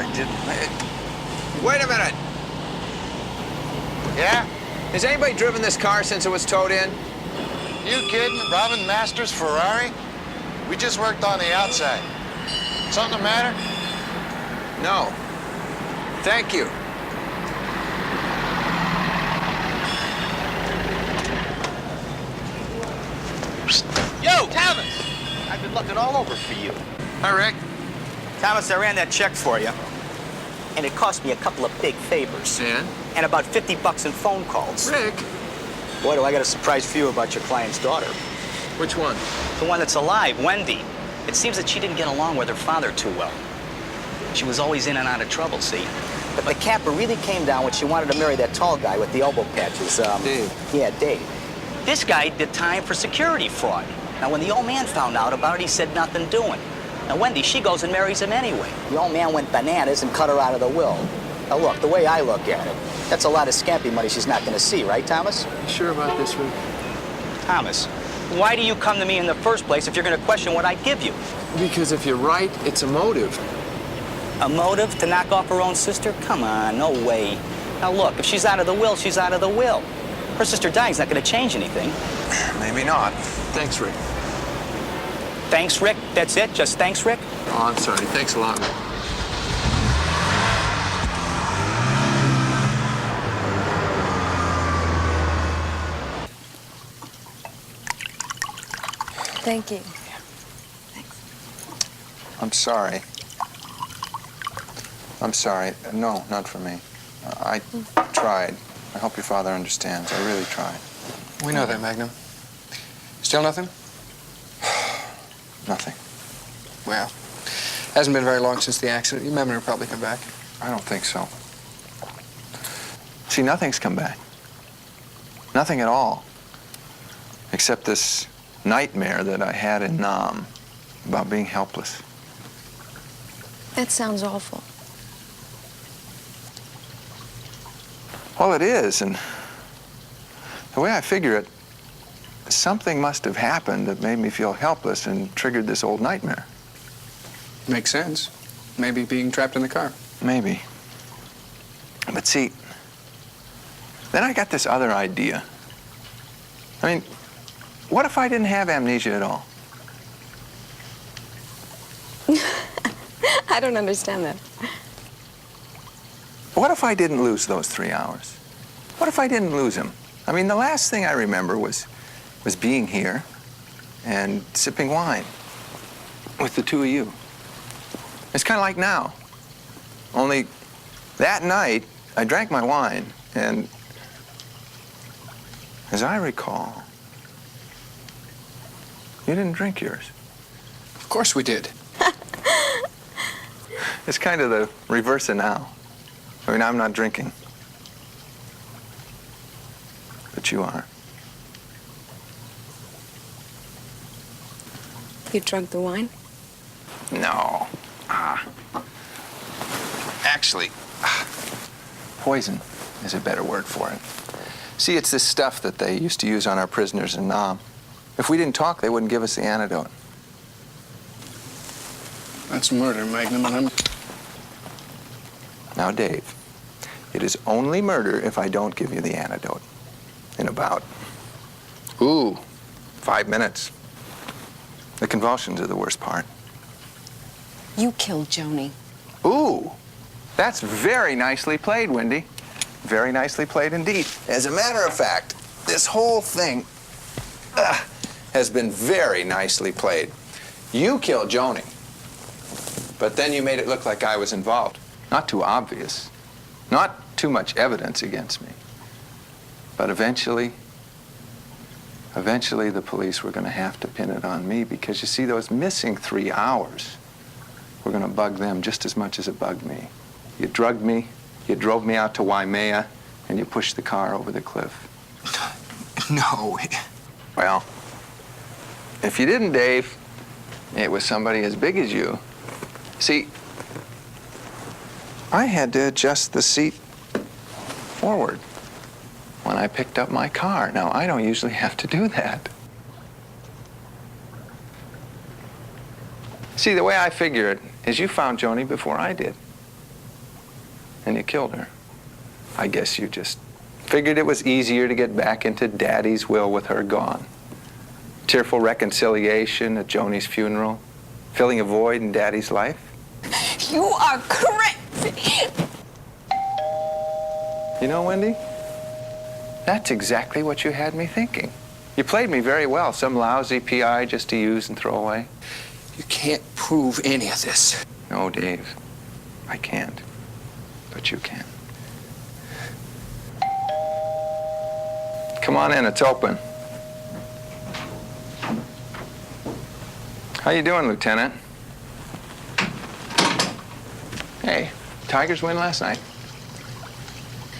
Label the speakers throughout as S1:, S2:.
S1: I didn't. Wait a minute.
S2: Yeah?
S1: Has anybody driven this car since it was towed in?
S2: You kidding? Robin Masters Ferrari? We just worked on the outside. Something the matter?
S1: No. Thank you.
S3: Yo, Thomas! I've been looking all over for you.
S1: Hi, Rick.
S3: Thomas, I ran that check for you, and it cost me a couple of big favors. And about 50 bucks in phone calls.
S1: Rick.
S3: Boy, do I got a surprise for you about your client's daughter.
S1: Which one?
S3: The one that's alive, Wendy. It seems that she didn't get along with her father too well. She was always in and out of trouble, see? But the capper really came down when she wanted to marry that tall guy with the elbow patches.
S1: Dave.
S3: Yeah, Dave. This guy did time for security fraud. Now, when the old man found out about it, he said nothing doing. Now, Wendy, she goes and marries him anyway. The old man went bananas and cut her out of the will. Now, look, the way I look at it, that's a lot of scampy money she's not going to see, right, Thomas?
S1: You sure about this, Rick?
S3: Thomas, why do you come to me in the first place if you're going to question what I give you?
S1: Because if you're right, it's a motive.
S3: A motive to knock off her own sister? Come on, no way. Now, look, if she's out of the will, she's out of the will. Her sister dying's not going to change anything.
S1: Maybe not. Thanks, Rick.
S3: Thanks, Rick? That's it? Just thanks, Rick?
S1: Oh, I'm sorry. Thanks a lot, Rick.
S4: Thank you.
S1: I'm sorry. I'm sorry. No, not for me. I tried. I hope your father understands. I really tried.
S5: We know that, Magnum. Still nothing?
S1: Nothing.
S5: Well, hasn't been very long since the accident. Your memory will probably come back.
S1: I don't think so. See, nothing's come back. Nothing at all. Except this nightmare that I had in Nam about being helpless.
S4: That sounds awful.
S1: Well, it is, and the way I figure it, something must have happened that made me feel helpless and triggered this old nightmare.
S5: Makes sense. Maybe being trapped in the car.
S1: Maybe. But see, then I got this other idea. I mean, what if I didn't have amnesia at all?
S4: I don't understand that.
S1: What if I didn't lose those 3 hours? What if I didn't lose him? I mean, the last thing I remember was being here and sipping wine with the two of you. It's kind of like now. Only that night, I drank my wine, and as I recall, you didn't drink yours.
S5: Of course we did.
S1: It's kind of the reverse of now. I mean, I'm not drinking. But you are.
S4: You drunk the wine?
S1: No. Actually, poison is a better word for it. See, it's this stuff that they used to use on our prisoners in Nam. If we didn't talk, they wouldn't give us the antidote.
S5: That's murder, Magnum, and I'm...
S1: Now, Dave, it is only murder if I don't give you the antidote. In about, 5 minutes. The convulsions are the worst part.
S4: You killed Joni.
S1: Ooh, that's very nicely played, Wendy. Very nicely played indeed. As a matter of fact, this whole thing has been very nicely played. You killed Joni, but then you made it look like I was involved. Not too obvious. Not too much evidence against me. But eventually the police were going to have to pin it on me because, you see, those missing 3 hours were going to bug them just as much as it bugged me. You drugged me, you drove me out to Waimea, and you pushed the car over the cliff.
S5: No.
S1: Well, if you didn't, Dave, it was somebody as big as you. See, I had to adjust the seat forward when I picked up my car. Now, I don't usually have to do that. See, the way I figure it is you found Joni before I did. and you killed her. I guess you just figured it was easier to get back into Daddy's will with her gone. Tearful reconciliation at Joni's funeral, filling a void in Daddy's life.
S4: You are crazy.
S1: You know, Wendy, that's exactly what you had me thinking. You played me very well, some lousy P.I. just to use and throw away.
S5: You can't prove any of this.
S1: No, Dave, I can't, but you can. Come on in, it's open. How you doing, Lieutenant? Hey, Tigers win last night.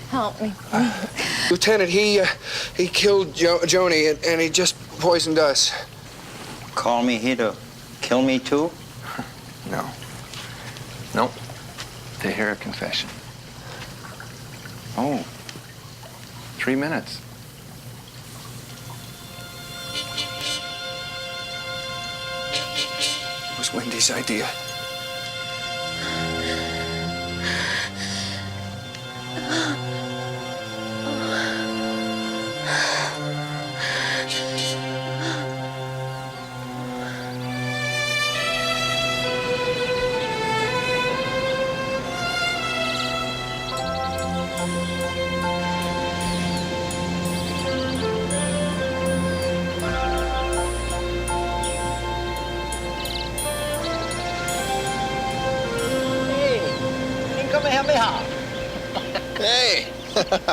S4: Help me.
S5: Lieutenant, he killed Joni, and he just poisoned us.
S6: Call me here to kill me too?
S1: No. Nope. To hear a confession. Oh. 3 minutes.
S5: It was Wendy's idea.
S1: Hey,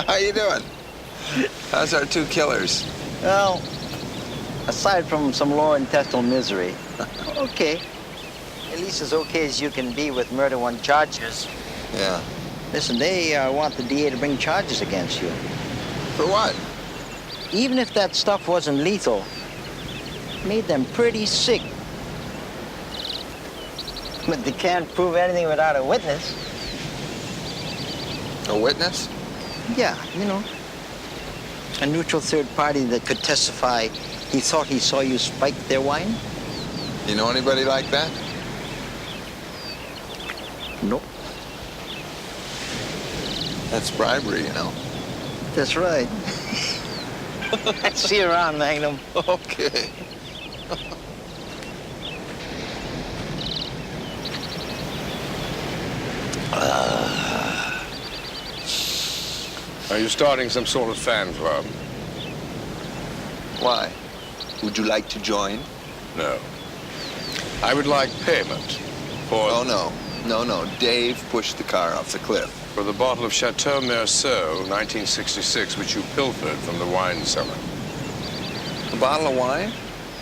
S1: how you doing? How's our two killers?
S6: Well, aside from some lower intestinal misery, okay. At least as okay as you can be with murder on charges.
S1: Yeah.
S6: Listen, they want the DA to bring charges against you.
S1: For what?
S6: Even if that stuff wasn't lethal, it made them pretty sick. But they can't prove anything without a witness.
S1: A witness?
S6: Yeah, you know, a neutral third party that could testify he thought he saw you spike their wine.
S1: You know anybody like that?
S6: Nope.
S1: That's bribery, you know.
S6: That's right. See you around, Magnum.
S1: Okay.
S7: Are you starting some sort of fan club?
S1: Why? Would you like to join?
S7: No. I would like payment for...
S1: Oh, no. No. Dave pushed the car off the cliff.
S7: For the bottle of Chateau Merceau, 1966, which you pilfered from the wine cellar.
S1: A bottle of wine?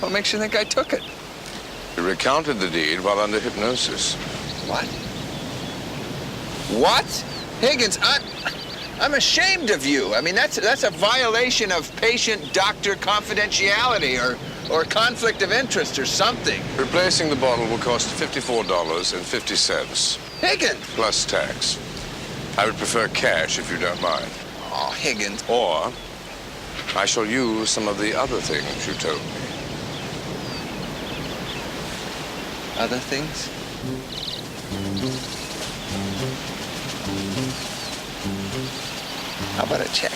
S1: What makes you think I took it?
S7: You recounted the deed while under hypnosis.
S1: What? What? Higgins, I'm ashamed of you. I mean, that's a violation of patient-doctor confidentiality or conflict of interest or something.
S7: Replacing the bottle will cost $54.50.
S1: Higgins!
S7: Plus tax. I would prefer cash if you don't mind.
S1: Oh, Higgins.
S7: Or I shall use some of the other things you told me.
S1: Other things? How about a check?